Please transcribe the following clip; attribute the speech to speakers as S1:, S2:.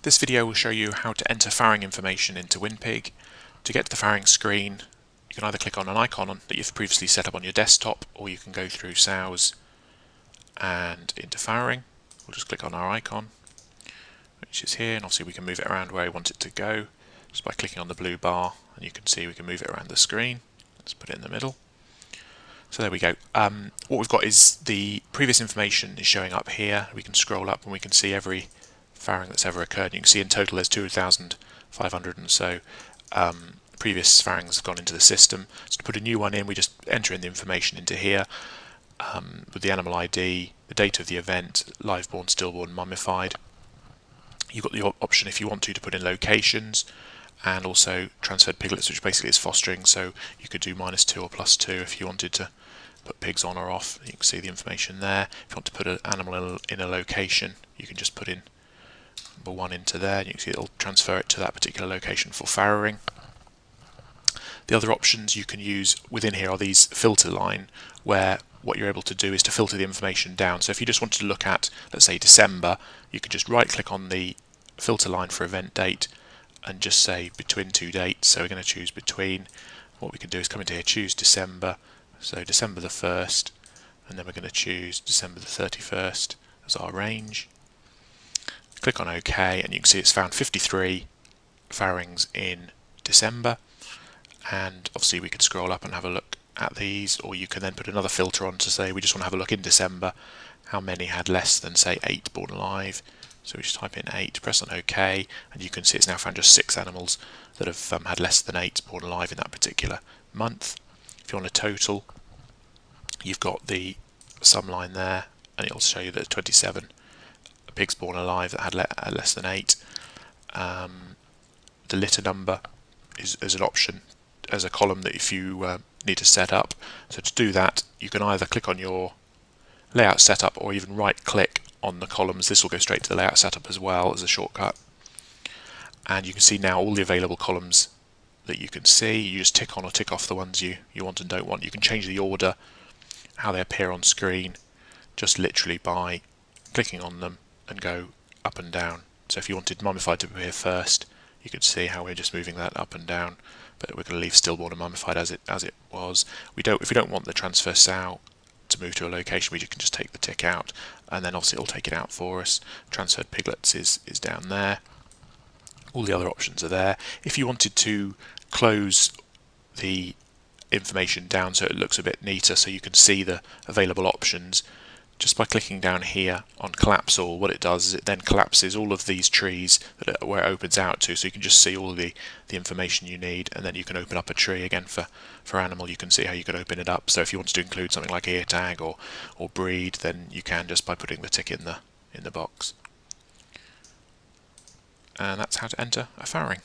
S1: This video will show you how to enter farrowing information into WinPig. To get to the farrowing screen, you can either click on an icon that you've previously set up on your desktop, or you can go through Sows and into farrowing. We'll just click on our icon, which is here, and obviously we can move it around where we want it to go just by clicking on the blue bar, and you can see we can move it around the screen. Let's put it in the middle. So there we go. What we've got is the previous information is showing up here. We can scroll up and we can see every farrowing that's ever occurred. You can see in total there's 2,500 and so previous farrowings have gone into the system. So to put a new one in, we just enter in the information into here with the animal ID, the date of the event, live born, stillborn, mummified. You've got the option if you want to put in locations, and also transferred piglets, which basically is fostering, so you could do -2 or +2 if you wanted to put pigs on or off. You can see the information there. If you want to put an animal in a location, you can just put in number 1 into there, and you can see it'll transfer it to that particular location for farrowing. The other options you can use within here are these filter line, where what you're able to do is to filter the information down. So if you just wanted to look at, let's say, December, you could just right click on the filter line for event date and just say between 2 dates. So we're going to choose between. What we can do is come into here, choose December, so December the 1st, and then we're going to choose December the 31st as our range. Click on OK, and you can see it's found 53 farrowings in December, and obviously we could scroll up and have a look at these, or you can then put another filter on to say we just want to have a look in December, how many had less than, say, 8 born alive. So we just type in 8, press on OK, and you can see it's now found just 6 animals that have had less than 8 born alive in that particular month. If you want a total, you've got the sum line there, and it'll show you that 27 pigs born alive that had less than 8. The litter number is an option as a column that if you need to set up. So to do that, you can either click on your layout setup or even right click on the columns. This will go straight to the layout setup as well as a shortcut, and you can see now all the available columns that you can see. You just tick on or tick off the ones you want and don't want. You can change the order, how they appear on screen, just literally by clicking on them and go up and down. So if you wanted mummified to appear first, you could see how we're just moving that up and down, but we're going to leave stillborn and mummified as it was. If we don't want the transfer sow to move to a location, we can just take the tick out, and then obviously it'll take it out for us. Transferred piglets is down there. All the other options are there. If you wanted to close the information down so it looks a bit neater, so you can see the available options, just by clicking down here on collapse all, what it does is it then collapses all of these trees where it opens out to, so you can just see all the information you need, and then you can open up a tree again for animal. You can see how you could open it up. So if you wanted to include something like ear tag or breed, then you can just by putting the tick in the box. And that's how to enter a farrowing.